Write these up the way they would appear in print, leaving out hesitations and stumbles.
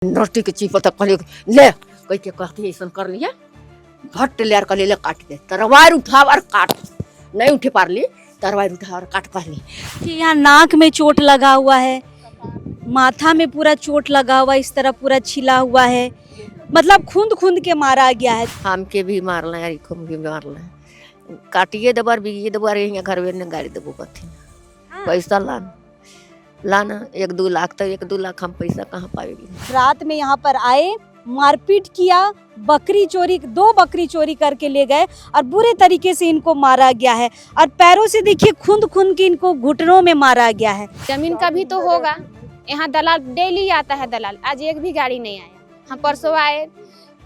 Naughty के cheap तक कहले ले कह के कहती ऐसा कर लिए भट्ट ले कर ले काट दे तरवार उठा और काट नहीं उठे पारली तरवार उठा और काट कहली कि यहाँ नाक में चोट लगा हुआ है, माथा में पूरा चोट लगा हुआ, इस तरह पूरा छिला हुआ है, मतलब खूंद खूंद के मारा गया है। हम के भी मारना यार इको भी मारना काटिए दबार बिगिए दबार यहाँ घर में गाड़ी देबो कथी पैसा लाना 1-2 लाख तक 1-2 लाख हम पैसा कहाँ पाएगी। रात में यहाँ पर आए, मारपीट किया, बकरी चोरी 2 बकरी चोरी करके ले गए और बुरे तरीके से इनको मारा गया है और पैरों से देखिए खूंद खूंद के इनको घुटनों में मारा गया है। जमीन का भी तो होगा, यहाँ दलाल डेली आता है दलाल, आज एक भी गाड़ी नहीं आया। हम परसों आए,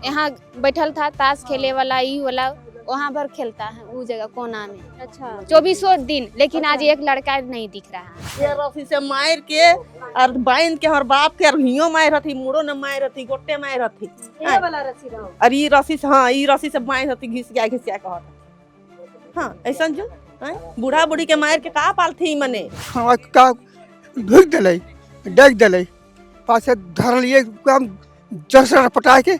यहाँ बैठल था ताश खेले वाला ई वाला, वहाँ भर खेलता है वो जगह कोना में। अच्छा 24 दिन, लेकिन आज एक लड़का नहीं दिख रहा है। ये रस्सी से मार के और बांध के और बाप के हियो मार हथी, मुड़ो न मार हथी, गोटे मार हथी। ये वाला रस्सी रहो। और ई रस्सी से हाँ ई रस्सी से मार हथी घिसिया कहत। हाँ ऐसा जो बूढ़ा बूढ़ी के मार के का पालथी मने हाँ का ढुक दले डेग दले पासे धर लिए काम जसर पटा के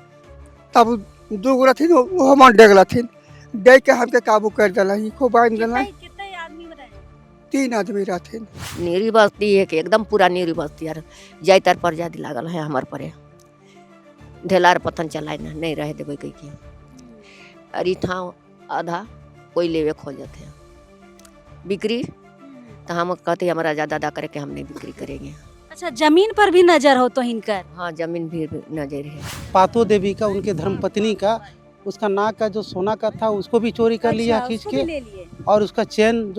तब 2 गोरा थी वो हम डेग लथिन डेग के हमके काबू कर दला ही खूब बांध दला। कितने आदमी रहे? 3 आदमी रहथिन। नीरी बस्ती है कि एकदम पूरा नीरी बस्ती यार जाय तर पर जादी लागल है हमार परे ढेलार पतन चलाए ना नहीं रहे देवे कह के अरे था आधा कोई लेवे खोल जाते हैं बिक्री तो हम कहते हमारा ज्यादा करे के हम नहीं बिक्री करेंगे। अच्छा जमीन पर भी नजर हो तो इनकर? हाँ जमीन भी नजर है। पातो देवी का उनके धर्मपत्नी का उसका नाक का जो सोना का था उसको भी चोरी कर लिया खींच के ले लिए। और उसका चैन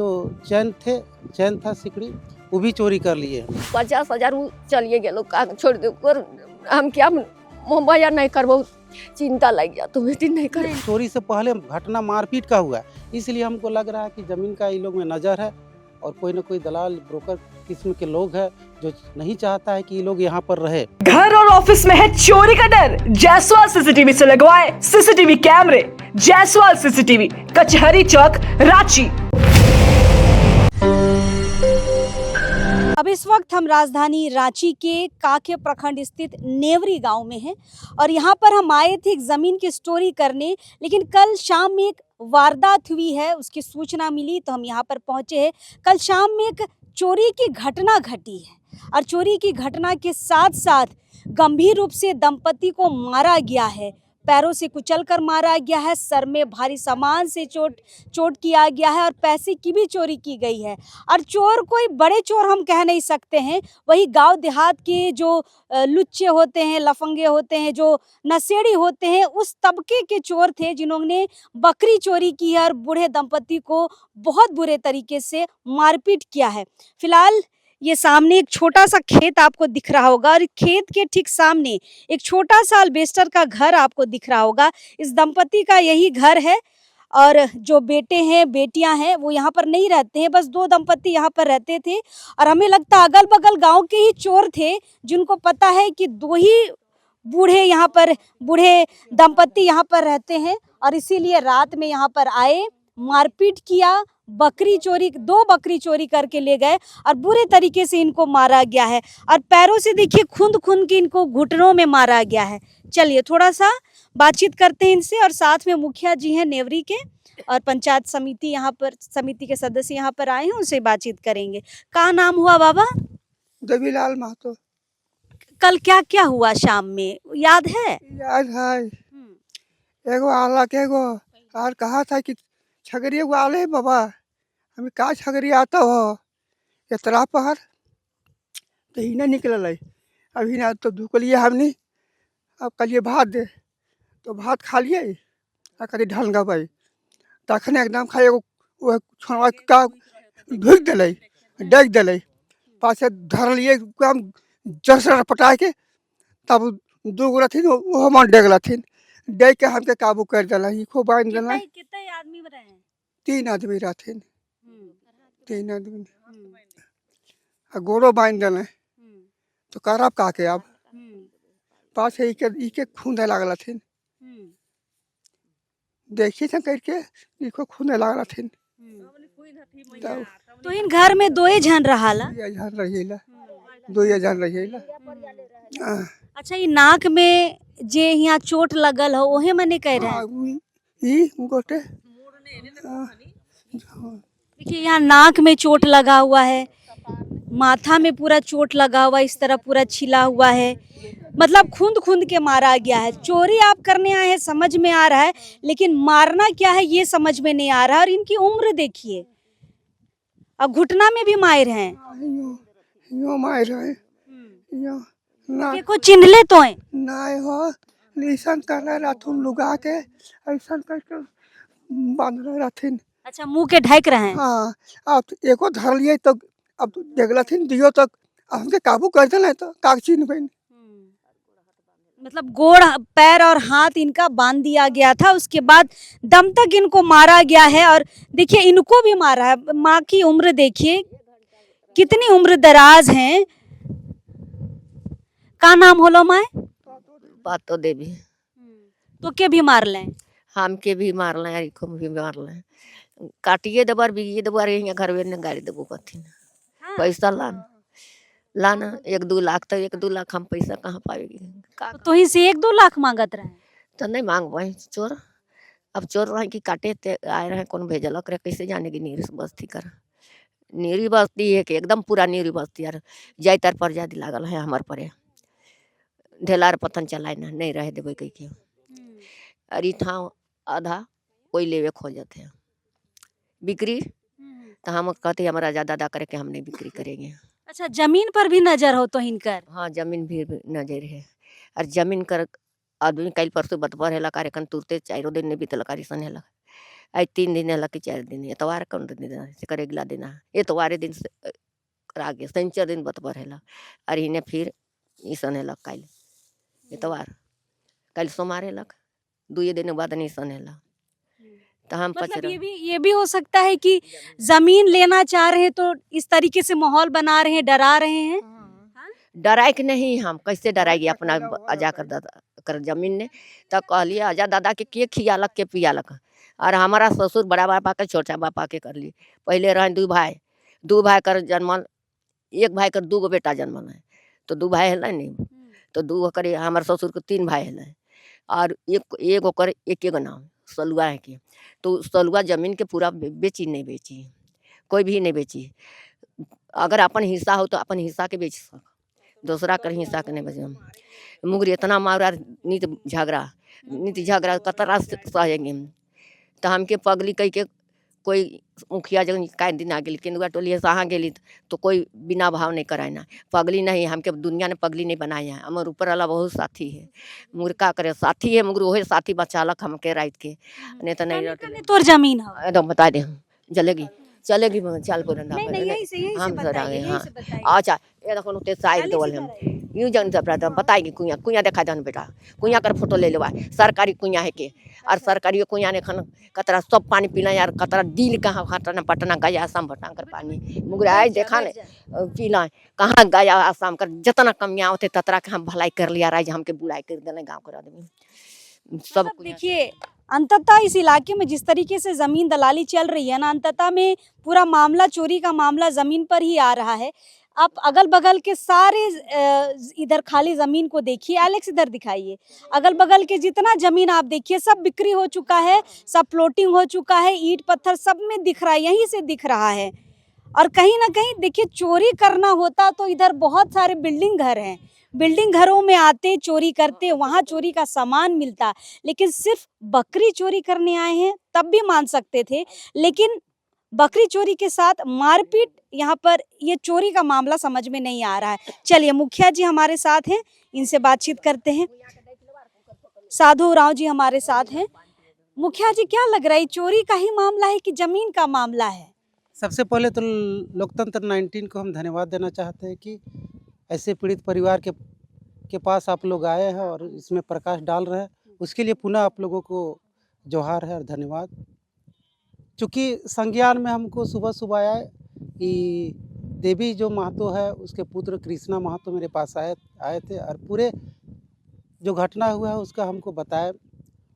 था सिकड़ी वो भी चोरी कर लिए। 50,000 चलिए गए लोग छोड़ दे हम क्या मोबाइल नहीं करबो चिंता लग गया तो बेटी नहीं कर। चोरी से पहले घटना मारपीट का हुआ, इसलिए हमको लग रहा है कि जमीन का इन लोग में नजर है और कोई न कोई दलाल ब्रोकर किस्म के लोग हैं जो नहीं चाहता है कि ये लोग यहाँ पर रहे। घर और ऑफिस में है चोरी का डर, जायसवाल सीसीटीवी से लगवाए सीसीटीवी कैमरे। जायसवाल सीसीटीवी, कचहरी चौक, रांची। अब इस वक्त हम राजधानी रांची के काके प्रखंड स्थित नेवरी गांव में हैं और यहाँ पर हम आए थे एक ज़मीन की स्टोरी करने, लेकिन कल शाम में एक वारदात हुई है, उसकी सूचना मिली तो हम यहाँ पर पहुँचे हैं। कल शाम में एक चोरी की घटना घटी है और चोरी की घटना के साथ साथ गंभीर रूप से दंपति को मारा गया है, पैरों से कुचलकर मारा गया है, सर में भारी सामान से चोट किया गया है और पैसे की भी चोरी की गई है। और चोर कोई बड़े चोर हम कह नहीं सकते हैं, वही गांव देहात के जो लुच्चे होते हैं, लफंगे होते हैं, जो नशेड़ी होते हैं, उस तबके के चोर थे जिन्होंने बकरी चोरी की है और बूढ़े दंपति को बहुत बुरे तरीके से मारपीट किया है। फिलहाल ये सामने एक छोटा सा खेत आपको दिख रहा होगा और खेत के ठीक सामने एक छोटा सा अल्बेस्टर का घर आपको दिख रहा होगा। इस दंपति का यही घर है और जो बेटे हैं बेटियां हैं वो यहाँ पर नहीं रहते हैं, बस 2 दंपति यहाँ पर रहते थे और हमें लगता है अगल बगल गांव के ही चोर थे जिनको पता है कि 2 ही बूढ़े दंपति यहाँ पर रहते हैं और इसीलिए रात में यहाँ पर आए, मारपीट किया, बकरी चोरी 2 बकरी चोरी करके ले गए और बुरे तरीके से इनको मारा गया है और पैरों से देखिए खूंद खूंद के इनको घुटनों में मारा गया है। चलिए थोड़ा सा बातचीत करते हैं इनसे और साथ में मुखिया जी हैं नेवरी के और पंचायत समिति यहाँ पर समिति के सदस्य यहाँ पर आए हैं, उनसे बातचीत करेंगे। क्या नाम हुआ बाबा? देवीलाल महतो। कल क्या क्या हुआ शाम में याद है? याद है एगो आला के एगो और कहा था कि छगरी एगो आले है बाबा, हमें का छगरी आता हो इतना पहर तो ही ना निकल है अभी ना तो धुक लिए हमने। अब कलिए भात दे तो भात खा लिए और कभी ढल भाई तखने एकदम खाए वो छोड़वा का ढुक दले डेग दले पासे धर लिए काम जसर पटा के तब 2 गोरा थी वो हम डेग लथिन डेग के हमके काबू कर दला ही खूब बांध दला। कितने आदमी रहे? 3 आदमी रहथिन। 3 आदमी गोरो बांध दले तो करब का के अब पास इके खूंदे लागल थिन देखी था करके इको खूंदे लागल थिन। तो इन घर में 2 जन रहाला? 2 जन रहिला अच्छा, ये नाक में जे यहाँ चोट लगल हो ओहे मने कह रहे हैं। ई गोटे देखिए यहाँ नाक में चोट लगा हुआ है, माथा में पूरा चोट लगा हुआ है, इस तरह पूरा छिला हुआ है, मतलब खूंद खूंद के मारा गया है। चोरी आप करने आए हैं समझ में आ रहा है, लेकिन मारना क्या है ये समझ में नहीं आ रहा है। और इनकी उम्र देखिए, अब घुटना में भी मायर हैं। यो मार है यो ना देखो चिन्हले तो हैं। नाय हो ऐसा कर रहे रहथुन लुगा के ऐसा करके बांध रहे रहथिन। अच्छा, मुंह के ढक रहे हैं। हाँ अब एको धर लिए तो अब देखलथिन दियो तक हमके काबू कर देना तो कागची नहीं बन। मतलब गोड़ पैर और हाथ इनका बांध दिया गया था, उसके बाद दम तक इनको मारा गया है। और देखिए इनको भी मारा है। माँ की उम्र देखिए कितनी उम्र दराज है। का नाम होलो माए? बात तो देवी तो के भी मार लें। हम के भी मार लें अरिको भी मार लें काटिए दबार बीगिए दबार यहाँ घर में गाड़ी देबो कथिन पैसा लाना 1-2 लाख तो 1-2 लाख हम पैसा कहाँ पाएगी तो ही से 1-2 लाख मांगत रहे। तो नहीं मांग पाए चोर। अब चोर रहे कि काटे ते आए रहे कौन भेजलक रहे कैसे जानेगी नीरी बस्ती कर नीरी बस्ती है कि एकदम पूरा नीरी बस्ती यार जाय तर पर जादी लागल है हमार परे ढेलार पतन चलाए ना नहीं रहे देवे कह के अरे था आधा कोई लेवे खोजत है बिक्री तो हम कहते हमारा ज्यादा करे के हम नहीं बिक्री करेंगे। अच्छा, जमीन पर भी नजर हो तो इनकर। हाँ जमीन भी नजर है और जमीन कर आदमी कल परसों बतबर है कार्यक्रम तुरते 4 दिन ने बीतल कारी सन है आज 3 दिन है कि 4 दिन एतवार कौन दिन से करे अगला दिन एतवारे दिन से आगे शनिचर दिन बतबर है और इन्हें फिर ईसन है कल एतवार कल सोमवार है 2 दिन बाद नहीं सन है तो हम मतलब ये भी हो सकता है कि जमीन लेना चाह रहे हैं तो इस तरीके से माहौल बना रहे हैं, डरा रहे हैं। डराए कि नहीं हम कैसे डराएगी अपना अजा कर दादा कर जमीन ने तो कहलिए अजा दादा के खियालक के पियालक और हमारा ससुर बड़ा बापा के छोटा बापा के कर लिए पहले रहे 2 भाई कर जन्मल 1 भाई कर 2 बेटा जन्मल है तो 2 भाई है नहीं तो 2 कर हमारे ससुर के 3 भाई है और एक ओकर एक नाम सलुआ है कि तो सलुआ जमीन के पूरा बेची नहीं बेची कोई भी नहीं बेची अगर अपन हिस्सा हो तो अपन हिस्सा के बेच सक दूसरा कर हिस्सा के नहीं बेचे मुगरी इतना मारा नीत झगड़ा कतरा सहेंगे तो हमके पगली कह के कोई मुखिया जगह का दिन आ गई केंदुआ टोली सहाँ गली तो कोई बिना भाव नहीं कराना पगली नहीं हमके दुनिया ने पगली नहीं बनाया हमारे ऊपर वाला बहुत साथी है मुगर का करे साथी है मुगर वही साथी बचालक हमके रात के नहीं तो नहीं तोर जमीन हो एकदम बता दे हम चलेगी चल पुरंदा हम सर आ गए हाँ अच्छा ये देखो ते साइड देवल हम यूं जन सब बताएगी कुइया देखा दन बेटा कुइया कर फोटो ले लेवा सरकारी कुइया है के और सरकारी कुइया ने खन कतरा सब पानी पीना यार कतरा दिल कहाँ हटना पटना गया आसाम बटा कर पानी मुगरा आज देखा ने पीला कहाँ गया आसाम कर जितना कमियाँ होते ततरा के हम भलाई कर लिया राज हमके बुलाई कर देने गाँव कर आदमी सब देखिए अंततः इस इलाके में जिस तरीके से जमीन दलाली चल रही है ना, अंततः में पूरा मामला चोरी का मामला जमीन पर ही आ रहा है। आप अगल बगल के सारे इधर खाली जमीन को देखिए, एलेक्स इधर दिखाइए, अगल बगल के जितना जमीन आप देखिए सब बिक्री हो चुका है, सब प्लॉटिंग हो चुका है, ईंट पत्थर सब में दिख रहा है, यहीं से दिख रहा है। और कहीं ना कहीं देखिए चोरी करना होता तो इधर बहुत सारे बिल्डिंग घर हैं, बिल्डिंग घरों में आते चोरी करते, वहाँ चोरी का सामान मिलता, लेकिन सिर्फ बकरी चोरी करने आए हैं तब भी मान सकते थे, लेकिन बकरी चोरी के साथ मारपीट यहाँ पर ये चोरी का मामला समझ में नहीं आ रहा है। चलिए मुखिया जी हमारे साथ हैं, इनसे बातचीत करते हैं। साधु राव जी हमारे साथ हैं। मुखिया जी क्या लग रहा है, चोरी का ही मामला है कि जमीन का मामला है? सबसे पहले तो लोकतंत्र 19 को हम धन्यवाद देना चाहते हैं कि ऐसे पीड़ित परिवार के पास आप लोग आए हैं और इसमें प्रकाश डाल रहे हैं, उसके लिए पुनः आप लोगों को जोहार है और धन्यवाद। चूँकि संज्ञान में हमको सुबह आया कि देवी जो महतो है उसके पुत्र कृष्णा महतो मेरे पास आए थे और पूरे जो घटना हुआ है उसका हमको बताया।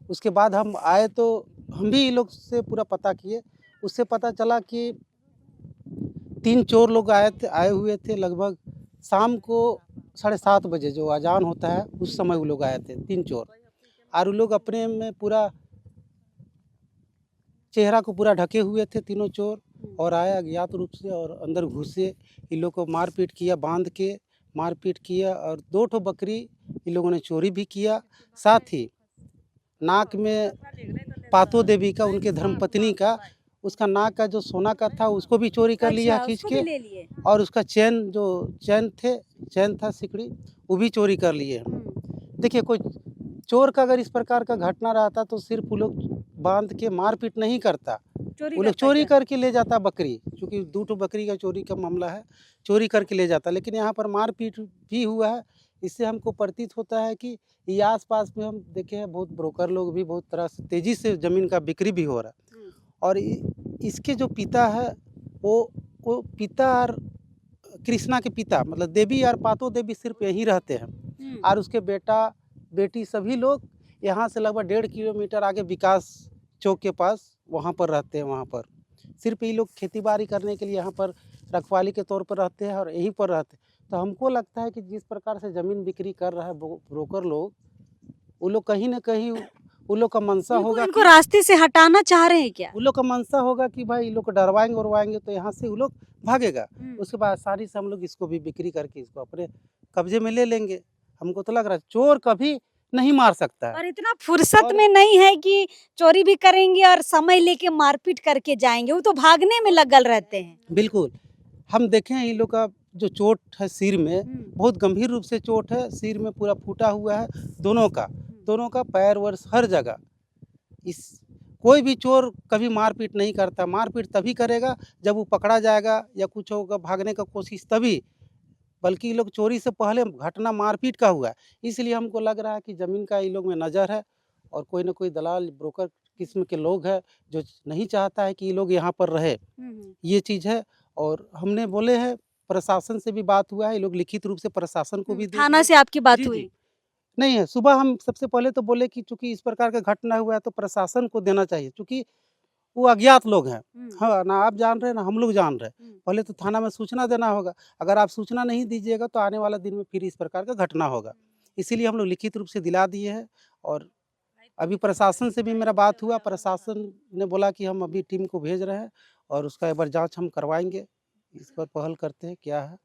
उसके बाद हम आए तो हम भी लोग से पूरा पता किए, उससे पता चला कि 3 चोर लोग आए हुए थे। लगभग शाम को 7:30 बजे जो अजान होता है उस समय वो लोग आए थे 3 चोर। और वो लोग अपने में पूरा चेहरा को पूरा ढके हुए थे तीनों चोर, और आए अज्ञात रूप से और अंदर घुसे। इन लोग को मारपीट किया, बांध के मारपीट किया, और 2 ठो बकरी इन लोगों ने चोरी भी किया। साथ ही नाक में पातो देवी का, उनके धर्मपत्नी का, उसका नाक का जो सोना का था उसको भी चोरी कर लिया खींच उसको भी के, ले लिए। और उसका चैन था सिकड़ी, वो भी चोरी कर लिए। देखिए, कोई चोर का अगर इस प्रकार का घटना रहता तो सिर्फ वो लोग बांध के मारपीट नहीं करता, वो लोग चोरी करके ले जाता बकरी, क्योंकि 2 ठो बकरी का चोरी का मामला है, चोरी करके ले जाता। लेकिन यहाँ पर मारपीट भी हुआ है। इससे हमको प्रतीत होता है कि ये आसपास में हम देखे हैं बहुत ब्रोकर लोग भी बहुत तरह से तेज़ी से ज़मीन का बिक्री भी हो रहा है। और इसके जो पिता है वो पिता और कृष्णा के पिता मतलब देवी और पातो देवी सिर्फ यहीं रहते हैं, और उसके बेटा बेटी सभी लोग यहाँ से लगभग 1.5 किलोमीटर आगे विकास चौक के पास वहाँ पर रहते हैं। वहाँ पर सिर्फ ये लोग खेती बाड़ी करने के लिए यहाँ पर रखवाली के तौर पर रहते हैं और यहीं पर रहते हैं। तो हमको लगता है कि जिस प्रकार से ज़मीन बिक्री कर रहा है ब्रोकर लोग, वो लोग कहीं ना कहीं वो लोग का मंशा होगा, इनको रास्ते से हटाना चाह रहे हैं क्या? वो लोग का मंशा होगा कि भाई ये लोग को डरवाएंगे उड़वाएंगे तो यहाँ से वो लोग भागेगा। उसके बाद आसानी से हम लोग इसको भी बिक्री करके इसको अपने कब्जे में ले लेंगे। हमको तो लग रहा है चोर कभी नहीं मार सकता है। और इतना फुर्सत में नहीं है कि चोरी भी करेंगे और समय लेके मारपीट करके जाएंगे, वो तो भागने में लगल रहते हैं। बिल्कुल, हम देखें इन लोग का जो चोट है सिर में, बहुत गंभीर रूप से चोट है, सिर में पूरा फूटा हुआ है, दोनों का पैर वर्ष हर जगह। कोई भी चोर कभी मारपीट नहीं करता, मारपीट तभी करेगा जब वो पकड़ा जाएगा या कुछ होगा भागने का कोशिश तभी, बल्कि ये लोग चोरी से पहले घटना मारपीट का हुआ है। इसलिए हमको लग रहा है कि ज़मीन का ये लोग में नज़र है, और कोई ना कोई दलाल ब्रोकर किस्म के लोग हैं जो नहीं चाहता है कि ये लोग यहाँ पर रहे, ये चीज़ है। और हमने बोले हैं, प्रशासन से भी बात हुआ है, ये लोग लिखित रूप से प्रशासन को भी थाना से आपकी बात हुई? नहीं है। सुबह हम सबसे पहले तो बोले कि चूंकि इस प्रकार का घटना हुआ है तो प्रशासन को देना चाहिए, क्योंकि वो अज्ञात लोग हैं। हाँ, ना आप जान रहे हैं ना हम लोग जान रहे हैं। पहले तो थाना में सूचना देना होगा। अगर आप सूचना नहीं दीजिएगा तो आने वाला दिन में फिर इस प्रकार का घटना होगा। इसीलिए हम लोग लिखित रूप से दिला दिए हैं। और अभी प्रशासन से भी मेरा बात हुआ, प्रशासन ने बोला कि हम अभी टीम को भेज रहे हैं और उसका एक बार जाँच हम करवाएंगे, इस पर पहल करते हैं क्या है।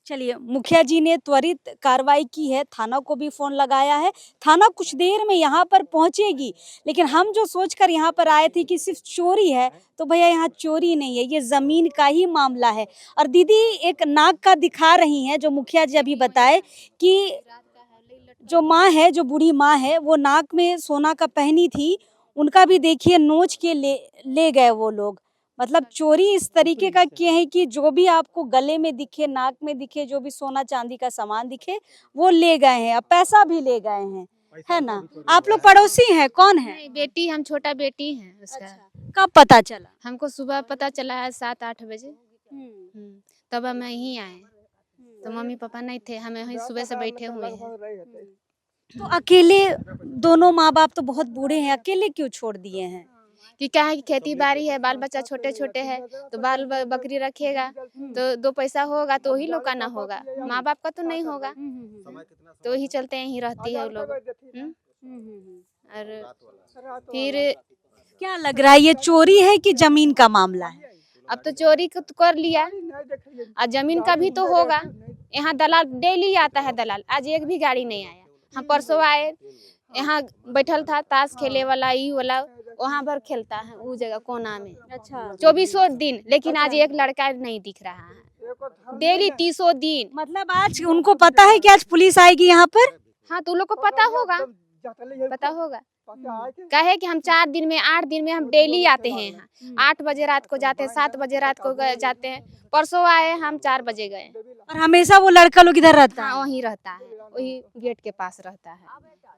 चलिए, मुखिया जी ने त्वरित कार्रवाई की है, थाना को भी फोन लगाया है, थाना कुछ देर में यहाँ पर पहुंचेगी। लेकिन हम जो सोचकर यहाँ पर आए थे कि सिर्फ चोरी है, तो भैया यहाँ चोरी नहीं है, ये जमीन का ही मामला है। और दीदी एक नाक का दिखा रही हैं, जो मुखिया जी अभी बताए कि जो माँ है, जो बूढ़ी माँ है, वो नाक में सोना का पहनी थी, उनका भी देखिए नोच के ले गए वो लोग। मतलब चोरी इस तरीके का किए हैं कि जो भी आपको गले में दिखे, नाक में दिखे, जो भी सोना चांदी का सामान दिखे वो ले गए हैं, अब पैसा भी ले गए हैं, है ना? आप लोग पड़ोसी हैं? कौन है? नहीं, बेटी, हम छोटा बेटी हैं उसका। कब पता चला? हमको सुबह पता चला है 7-8 बजे। तब हम यहीं आए, तो मम्मी पापा नहीं थे, हम यहीं सुबह से बैठे हुए हैं। तो अकेले दोनों माँ बाप तो बहुत बूढ़े हैं, अकेले क्यों छोड़ दिए हैं? कि क्या है कि खेती बाड़ी है, बाल बच्चा छोटे छोटे है, तो बकरी रखेगा तो 2 पैसा होगा तो वही लोग का ना होगा, माँ बाप का तो नहीं होगा। तो वही चलते यहीं रहती है लोग। और फिर क्या लग रहा है, ये चोरी है कि जमीन का मामला है? अब तो चोरी तो कर लिया और जमीन का भी तो होगा। यहाँ दलाल डेली आता है दलाल, आज एक भी गाड़ी नहीं आया। हम परसों आए, यहाँ बैठल था ताश खेले वाला, ई वाला, वहाँ पर खेलता है वो जगह कोना में। अच्छा, 24 दिन, लेकिन आज एक लड़का नहीं दिख रहा है। डेली 30 दिन। मतलब आज उनको पता है कि आज पुलिस आएगी यहाँ पर? हाँ, तो लोग को पता होगा, पता होगा। कहे कि हम 4 दिन में 8 दिन में हम डेली आते हैं यहाँ। 8 बजे रात को जाते हैं, 7 बजे रात को जाते हैं। परसों आए हम 4 बजे गए। और हमेशा वो लड़का लोग इधर रहता है? हाँ, वहीं रहता है, वही गेट के पास रहता है।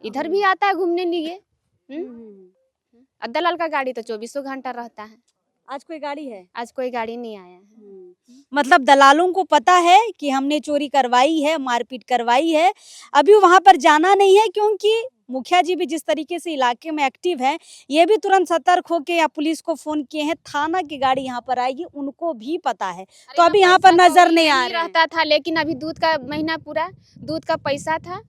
इधर भी आता है घूमने लिए। दलाल का गाड़ी तो 24 घंटा रहता है। आज कोई गाड़ी है? आज कोई गाड़ी नहीं आया है। मतलब दलालों को पता है कि हमने चोरी करवाई है, मारपीट करवाई है, अभी वहां पर जाना नहीं है, क्योंकि मुखिया जी भी जिस तरीके से इलाके में एक्टिव हैं, ये भी तुरंत सतर्क होके या पुलिस को फोन किए हैं, थाना की गाड़ी यहाँ पर आएगी, उनको भी पता है। तो अभी यहाँ पर पैसा तो नजर नहीं आ यही रहा है। रहता था, लेकिन अभी दूध का महीना पूरा दूध का पैसा था,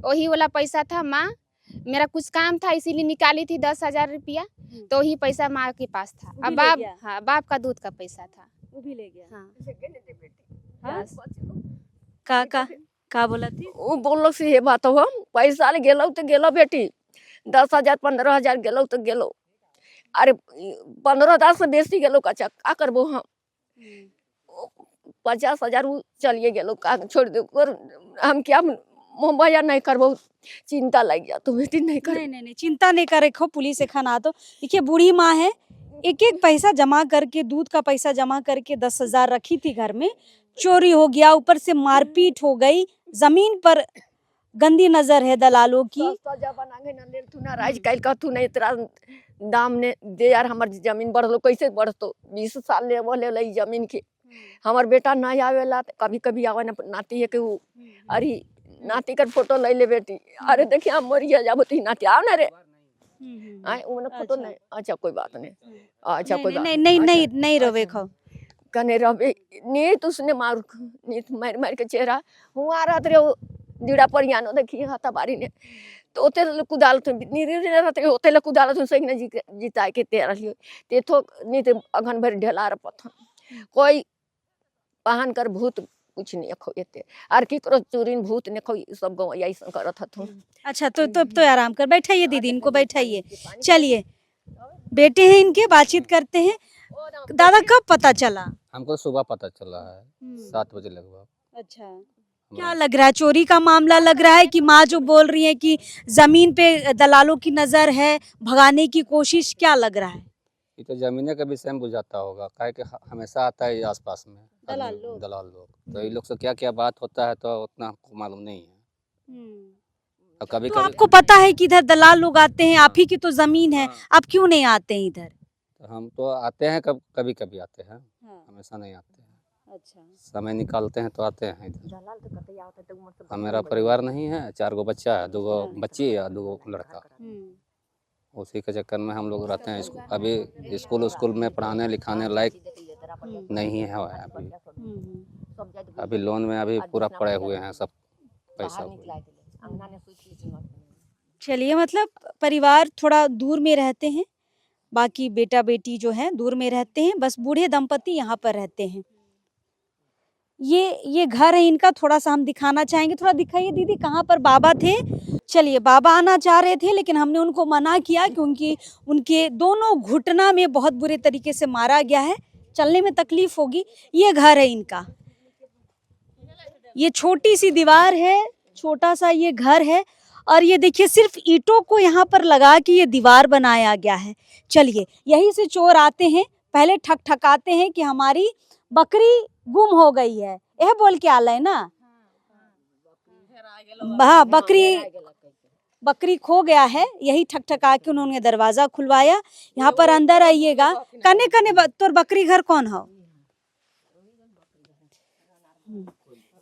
वही वाला पैसा था। माँ मेरा कुछ काम था इसीलिए निकाली थी 10,000 रुपया, तो वही पैसा माँ के पास था। वो भी अब ले बाप, गया? हाँ बाप का दूध का पैसा था। वो भी ले गया। हाँ बस। का बोला थी? वो बोलो से ये बात हो, पैसा ले गेलो तो गेलो बेटी, 10,000 15,000 गेलो तो गेलो। अरे 15,000 से बेसी गेलो कच्चा का करबो हम, 50,000 चलिए गेलो का छोड़ दो। हम क्या मोबाइल नहीं करबो, चिंता लग गया तो बेटी नहीं कर। नहीं, चिंता नहीं करे खो, पुलिस एखन आ तो। देखिए बूढ़ी माँ है, एक एक पैसा जमा करके, दूध का पैसा जमा करके 10,000 रखी थी घर में, चोरी हो गया, ऊपर से मारपीट हो गई, जमीन पर गंदी नजर है दलालों की। राज कैल का तू नहीं तेरा दाम ने दे यार, हमार जमीन बढ़लो कैसे बढ़तो, 20 साल ले बोले लई जमीन के। हमार बेटा ना आवेला, कभी कभी आवे ना, नाती है के वो, अरे नाती का फोटो ले ले बेटी, अरे देखिए हम मरिया जाबो ती नाती आओ ना रे, आए उन्हें फोटो नहीं। अच्छा कोई बात नहीं, अच्छा कोई बात नहीं रोवे खो कने रवे नीत उसने मार मार के चेहरा हुआ रात रे दीड़ा परियानो देखिए हाथा बारी ने, तो ओते कुदाल थे नीरे रहते ओते कुदाल थे सही ने जीता के तेरा लियो ते थो नीत अघन भर ढेलार पथन कोई पहन कर भूत कुछ नहीं खो एते आर की करो चूरिन भूत ने खो सब गो ऐसा करत हथो। अच्छा तो आराम कर, बैठाइए दीदी, इनको बैठाइए। चलिए बेटे हैं इनके, बातचीत करते हैं। दादा कब पता चला? हमको सुबह पता चला है 7 बजे लगभग। अच्छा, क्या लग रहा है, चोरी का मामला लग रहा है कि माँ जो बोल रही है कि जमीन पे दलालों की नजर है, भगाने की कोशिश, क्या लग रहा है? ये तो जमीने के विषय में बुझाता होगा, काहे कि हमेशा आता है आसपास में दलाल लोग, तो ये लोग से क्या क्या बात होता है तो उतना मालूम नहीं है। और कभी तो कभी आपको पता है कि इधर दलाल लोग आते हैं, आप ही की तो जमीन है, आप क्यों नहीं आते हैं इधर? तो हम तो आते हैं, कभी कभी आते हैं, हमेशा नहीं आते हैं। अच्छा, समय निकालते हैं तो आते हैं इधर। मेरा परिवार नहीं है, 4 गो बच्चा है, 2 गो बच्ची है, 2 गो लड़का, उसी के चक्कर में हम लोग रहते हैं। अभी स्कूल में पढ़ाने लिखाने लायक नहीं है अभी लोन में अभी पूरा पड़े हुए हैं सब पैसा। चलिए, मतलब परिवार थोड़ा दूर में रहते हैं, बाकी बेटा बेटी जो है दूर में रहते हैं, बस बूढ़े दंपति यहाँ पर रहते हैं। ये घर है इनका, थोड़ा सा हम दिखाना चाहेंगे। थोड़ा दिखाइए दीदी, कहाँ पर बाबा थे? चलिए, बाबा आना चाह रहे थे लेकिन हमने उनको मना किया क्योंकि उनके दोनों घुटना में बहुत बुरे तरीके से मारा गया है, चलने में तकलीफ होगी। ये घर है इनका, ये छोटी सी दीवार है, छोटा सा ये घर है, और ये देखिए सिर्फ ईंटों को यहाँ पर लगा के ये दीवार बनाया गया है। चलिए, यहीं से चोर आते हैं, पहले ठकठकाते हैं कि हमारी बकरी गुम हो गई है, यह बोल के आला है ना, हाँ बकरी खो गया है, यही ठकठका के उन्होंने दरवाजा खुलवाया। यहाँ पर अंदर आइएगा, कने कने तोर बकरी घर कौन हो?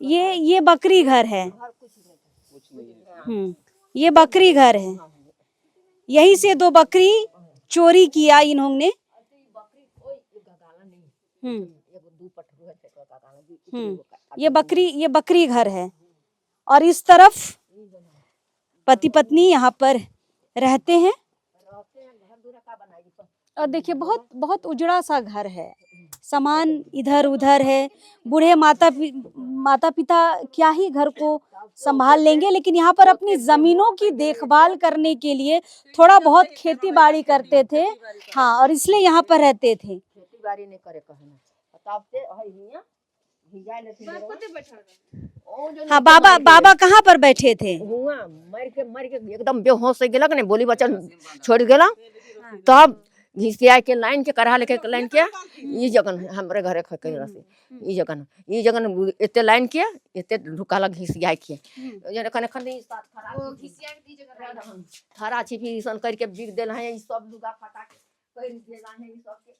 ये बकरी घर है, ये बकरी घर है, यही से 2 बकरी चोरी किया इन्होंने। ये बकरी घर है, और इस तरफ पति पत्नी यहाँ पर रहते हैं। और देखिए बहुत उजड़ा सा घर है, सामान इधर उधर है, बूढ़े माता पिता क्या ही घर को संभाल लेंगे, लेकिन यहाँ पर अपनी जमीनों की देखभाल करने के लिए थोड़ा बहुत खेती बाड़ी करते थे, हाँ, और इसलिए यहाँ पर रहते थे। खेती बाड़ी नहीं करे हाँ, बाबा कहाँ पर बैठे थे? मर के एकदम बेहोश हो गेला ने, बोली बचन छोड़ गेला, तब घिसिया के लाइन के करा लेके लाइन के ई जगन हमरे घरे खके रसी ई जगन एते लाइन के एते ढुकाला घिसिया के जने कने खनी थारा घिसिया के दी जगन थारा छिपी सन करके बिक देल है, ई सब लुगा फटा के कह देला है, ई सब के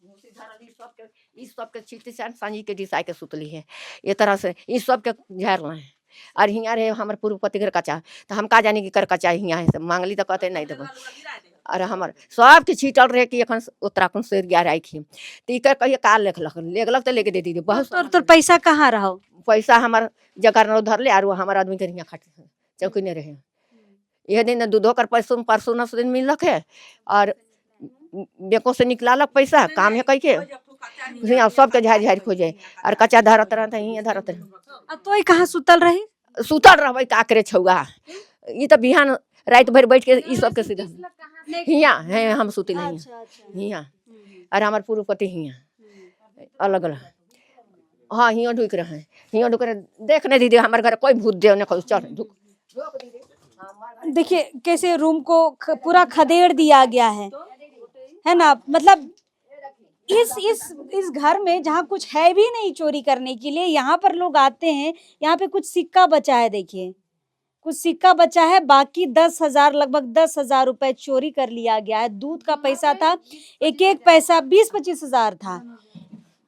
मूसी धरली सब के ई सब के छीते सांझी के दिसाई के सुतली है, ये तरह से ई सब के झाड़ है। और हियाँ रहे हमारे पूर्व पति घर कच्चा, तो हम का जानी कि कर कच्चा हियाँ है, तो मांगली तो कहते नहीं देबो। और हमार सबके छीटल रहे कि एखन उत्तराखंड से गया राखी, तो इकर कहिए का लेगलक तो लेके दे दी बहुत। तो पैसा कहाँ रहो? पैसा हमार जगह उधर ले, और हमार आदमी के हियाँ खाते चौकी नहीं रहे। यह दिन दूधो कर परसों न दिन मिलक है, और बेको से निकलालक पैसा काम है कह के हियाँ सबके झाड़ झाड़ खोजे, और कच्चा धरत रहता हियाँ धरत रहे। तो कहाँ सुतल रही? सुतल रहबै का करे छौआ, ये तो बिहान रात भर बैठ के ई सबके सीधा हियाँ है हम सुतिल हियाँ, और हमार पूर्व पति हियाँ अलग अलग। हाँ हियाँ ढुक रहे हैं, हियाँ ढुक रहे देख नहीं दीदी हमारे घर कोई भूत देव नहीं चल ढुक। देखिए कैसे रूम को पूरा खदेड़ दिया गया है ना। मतलब इस घर में जहाँ कुछ है भी नहीं चोरी करने के लिए, यहाँ पर लोग आते हैं। यहाँ पे कुछ सिक्का बचा है, देखिए कुछ सिक्का बचा है, बाकी 10,000 लगभग 10,000 रुपए चोरी कर लिया गया है। दूध का पैसा था, एक एक पैसा 20-25 हजार था,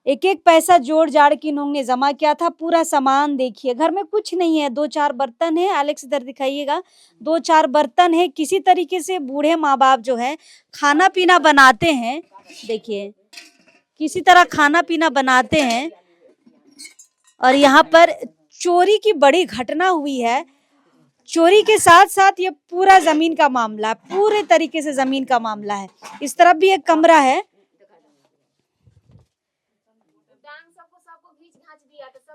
एक एक पैसा जोड़ जाड़ के इन्होंने जमा किया था। पूरा सामान देखिए, घर में कुछ नहीं है, 2-4 बर्तन है। एलेक्स इधर दिखाइएगा, 2-4 बर्तन है। किसी तरीके से बूढ़े माँ बाप जो है खाना पीना बनाते हैं, देखिए किसी तरह खाना पीना बनाते हैं। और यहाँ पर चोरी की बड़ी घटना हुई है। चोरी के साथ साथ ये पूरा जमीन का मामला है, पूरे तरीके से जमीन का मामला है। इस तरफ भी एक कमरा है,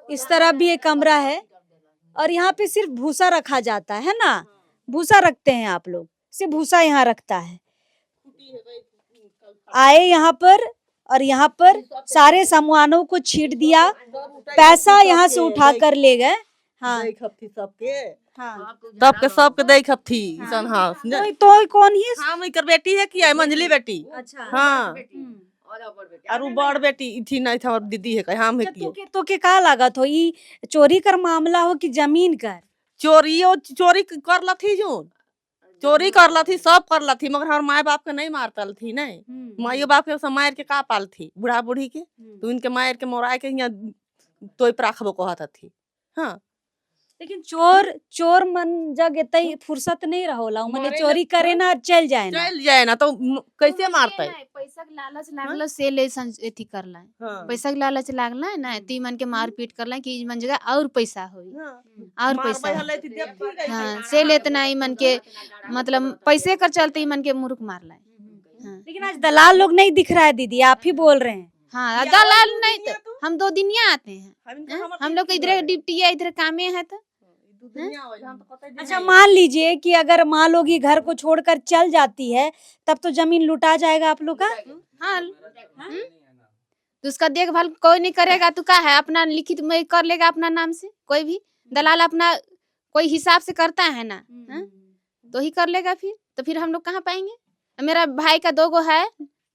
इस तरफ भी एक कमरा है। और यहाँ पे सिर्फ भूसा रखा जाता है ना, भूसा रखते हैं आप लोग, सिर्फ भूसा यहाँ रखता है। आए यहाँ पर और यहाँ पर सारे सामानों को छीट दिया, पैसा यहाँ से उठा कर ले गए। हाँ सबके दे खपथी सन। हाँ तो कौन ही? हाँ मैं कर बेटी है कि मंजली बेटी। अच्छा हाँ और वो बड़ बेटी थी नहीं था, और दीदी है कहीं हम है कि तो के का लागत हो ई चोरी कर मामला हो कि जमीन कर? चोरी कर लथी जो चोरी कर लथी, सब कर लथी, मगर हमारे माए बाप के नहीं मारतल थी। नहीं माइयो बाप के मार के का पाल थी बूढ़ा बूढ़ी के, तो इनके मार के मोराए के यहाँ तो प्राखबो कहता थी। हाँ लेकिन चोर मन जग इतनी फुर्सत नहीं रहोला, मैंने चोरी करे ना चल जाए ना तो कैसे मारते? पैसा के लालच लागल से ले एथी करला, पैसा के लालच लागला ना, ती मन के मार पीट करला कि मन जगह और पैसा होई, और पैसा। हाँ से लेते ना मन के, मतलब पैसे कर चलते मन के मुर्ख मारला। लेकिन आज दलाल लोग नहीं दिख रहा है दीदी, आप ही बोल रहे हैं। हाँ दलाल नहीं, तो हम 2 दिन यहाँ आते हैं, हम लोग इधर ड्यूटी है, इधर कामे है। तो अच्छा मान लीजिए कि अगर माँ लोग ही घर को छोड़कर चल जाती है, तब तो जमीन लुटा जाएगा आप लोग का। हाँ तो उसका देखभाल कोई नहीं करेगा, तो क्या है अपना लिखित में कर लेगा अपना नाम से। कोई भी दलाल अपना कोई हिसाब से करता है ना, तो ही कर लेगा। फिर हम लोग कहाँ पाएंगे? मेरा भाई का 2 गो है,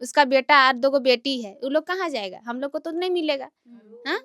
उसका बेटा और 2 गो बेटी है, वो लोग कहाँ जाएगा? हम लोग को तो नहीं मिलेगा। हाँ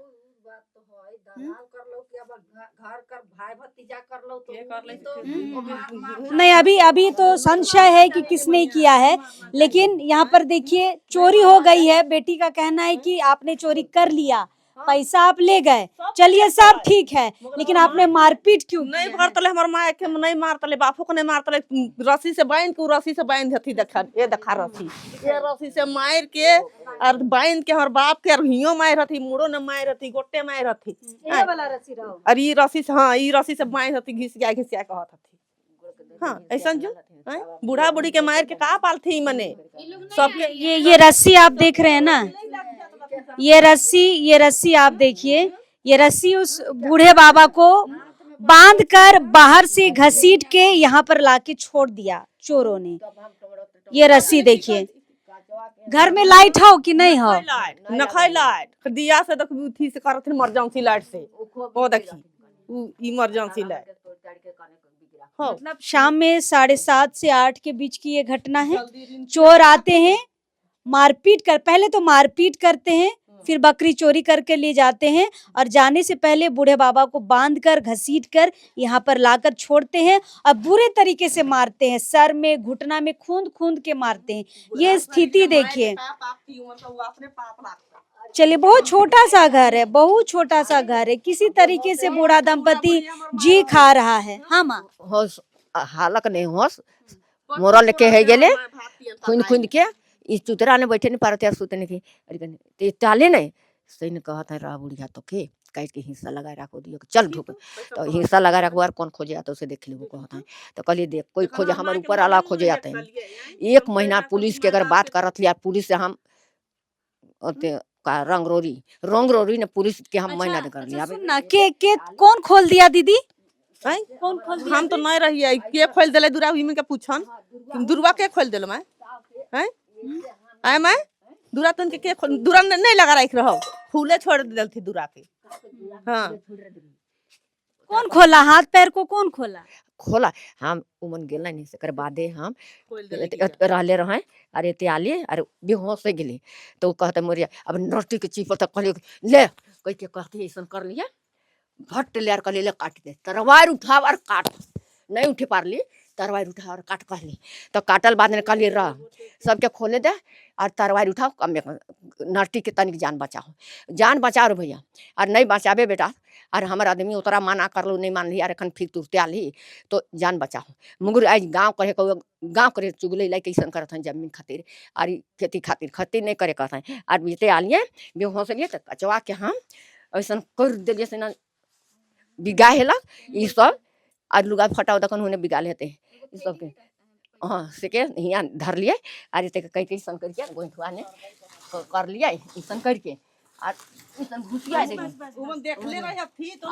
नहीं अभी तो संशय है कि किसने किया है। लेकिन यहाँ पर देखिए चोरी हो गई है, बेटी का कहना है कि आपने चोरी कर लिया, पैसा आप ले गए, चलिए सब ठीक है, लेकिन आपने मारपीट क्यों? नहीं मारतले हमार माँ के नहीं मारतले, बापू को नहीं मारतले, रस्सी से बांध के, रस्सी से बांध हथी। देखा ये देखा रस्सी, ये रस्सी से मार के और बांध के हमार बाप के, और हियो मार हथी, मुड़ो ने मार हथी, गोटे मार हथी। ये वाला रस्सी रहो, और ये रस्सी से, हाँ ये रस्सी से बांध हथी, घिसिया कहत हथी। हाँ ऐसा जो बूढ़ा बूढ़ी के मार के का पालथी मने सबके। ये रस्सी आप देख रहे हैं ना, ये रस्सी आप देखिए, ये रस्सी उस बूढ़े बाबा को बांधकर बाहर से घसीट के यहाँ पर लाके छोड़ दिया चोरों ने। ये रस्सी देखिए, घर में लाइट हो कि नहीं हो? नखै लाइट दिया से थी से करत इमरजेंसी लाइट से, वो देखी इमरजेंसी लाइट। मतलब शाम में 7:30 से 8 के बीच की ये घटना है। चोर आते हैं, मारपीट कर, पहले तो मारपीट करते हैं, फिर बकरी चोरी करके ले जाते हैं, और जाने से पहले बूढ़े बाबा को बांधकर घसीटकर यहाँ पर लाकर छोड़ते हैं और बुरे तरीके से मारते हैं, सर में घुटना में खूंद खूंद के मारते हैं। ये स्थिति देखिए, चलिए, बहुत छोटा सा घर है, बहुत छोटा सा घर है, किसी तरीके से बूढ़ा दंपति जी खा रहा है। हाँ माँ, होश हालक नहीं होश मोरा लेके है गेले खुन खुन के इस चुतरा ने बैठे नहीं पारते सुतने की अरे ताले नहीं सही ने कहा था रा बुढ़िया तो के कह के हिस्सा लगा रखो दियो चल धूप तो हिस्सा लगा रखो यार कौन खोजे आता उसे देख लो कहता है तो कहलिए देख कोई खोजे हमारे ऊपर आला खोजे आते हैं 1 महीना पुलिस के अगर बात करत लिया पुलिस से हम का रंगरोरी ने पुलिस के हम महीना कर लिया सुन ना के कौन खोल दिया दीदी? हैं? कौन खोल दिया? हम तो नहीं रहिए के खोल देले दूरा हुई में के पूछन दुरवा के खोल देलो मैं हैं आय मैं दूरा तन के दूरा नहीं लगा रख रहो फूले छोड़ देल थी दूरा के हां कौन खोला? हाथ पैर को कौन खोला? खोला हम उमन गेल नहीं से कर बादे हम खोल देले रहले रहे अरे ते आली अरे बेहोश से गेली तो कहते मोरिया अब नोटी के चीप तक कहले ले कह के कहती ऐसा कर लिया भट्ट ले कर ले काट दे तरवार उठा और काट नहीं उठे पारली तरवार उठा और काट कहली तो काटल बाद में कहली रह सबके खोले दे और तरवार उठाओ कम नटी के तनिक जान बचाओ रे भैया और नहीं बचाबे बेटा और हमार आदमी उतरा माना कर लो नहीं मान लिया अखन फिर तुरते आली तो जान बचाओ मुगुर आज गाँव करे चुगले लाई कैसन करत हैं जमीन खातिर और खेती खातिर नहीं करे कहते हैं और बीते आलिए बेहोश लिए तो कचवा के हम ऐसा कर दिलिए से ना बिगा हेला ये सब और लुगा फटाओ दखन होने बिगा लेते ये सब के हाँ से के यहाँ धर लिए अरे ते कई कैसन करके गोइठुआ ने कर लिया ऐसा करके और ऐसा घुसिया उमन देख ले रहे थी तो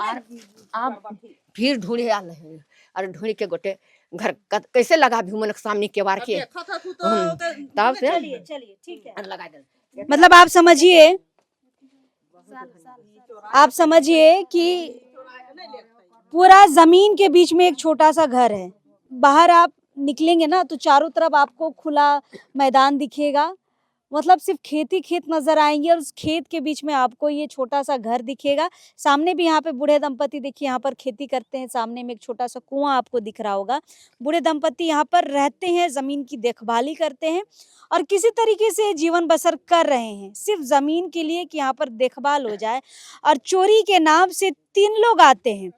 आप फिर ढूंढे आल है और ढूंढ के गोटे घर कैसे लगा भी मन सामने के बार के तब से चलिए ठीक है। लगा दे मतलब आप समझिए कि पूरा जमीन के बीच में एक छोटा सा घर है। बाहर आप निकलेंगे ना तो चारों तरफ आपको खुला मैदान दिखेगा, मतलब सिर्फ खेत नजर आएंगे और उस खेत के बीच में आपको ये छोटा सा घर दिखेगा। सामने भी यहाँ पे बूढ़े दंपति देखिए यहाँ पर खेती करते हैं, सामने में एक छोटा सा कुआं आपको दिख रहा होगा। बूढ़े दंपति यहाँ पर रहते हैं, जमीन की देखभाली करते हैं और किसी तरीके से जीवन बसर कर रहे हैं, सिर्फ जमीन के लिए कि यहाँ पर देखभाल हो जाए। और चोरी के नाम से 3 लोग आते हैं,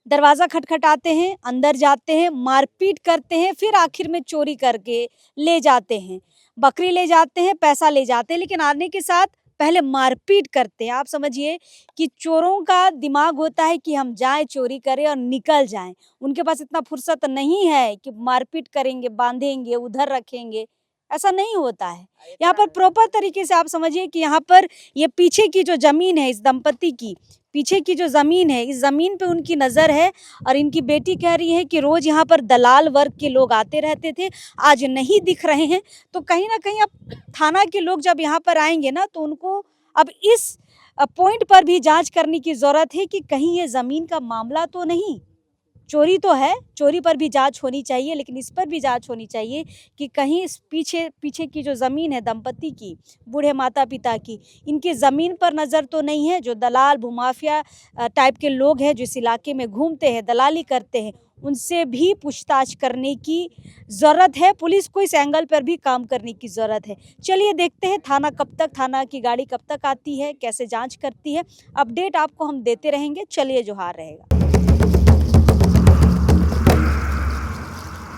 दरवाजा खटखटाते हैं, अंदर जाते हैं, मारपीट करते हैं, फिर आखिर में चोरी करके ले जाते हैं। बकरी ले जाते हैं, पैसा ले जाते हैं, लेकिन आने के साथ पहले मारपीट करते हैं। आप समझिए कि चोरों का दिमाग होता है कि हम जाएं चोरी करें और निकल जाएं। उनके पास इतना फुर्सत नहीं है कि मारपीट करेंगे, बांधेंगे, उधर रखेंगे, ऐसा नहीं होता है। यहाँ पर प्रॉपर तरीके से आप समझिए कि यहाँ पर ये पीछे की जो जमीन है, इस दंपति की पीछे की जो जमीन है, इस जमीन पे उनकी नजर है और इनकी बेटी कह रही है कि रोज यहाँ पर दलाल वर्ग के लोग आते रहते थे, आज नहीं दिख रहे हैं। तो कहीं ना कहीं अब थाना के लोग जब यहाँ पर आएंगे ना तो उनको अब इस पॉइंट पर भी जांच करने की जरूरत है कि कहीं ये जमीन का मामला तो नहीं, चोरी तो है, चोरी पर भी जांच होनी चाहिए, लेकिन इस पर भी जांच होनी चाहिए कि कहीं इस पीछे की जो ज़मीन है दंपति की, बूढ़े माता पिता की, इनकी ज़मीन पर नज़र तो नहीं है। जो दलाल भूमाफिया टाइप के लोग हैं जो इस इलाके में घूमते हैं, दलाली करते हैं, उनसे भी पूछताछ करने की ज़रूरत है। पुलिस को इस एंगल पर भी काम करने की ज़रूरत है। चलिए देखते हैं थाना की गाड़ी कब तक आती है, कैसे जाँच करती है। अपडेट आपको हम देते रहेंगे। चलिए जोहार रहेगा।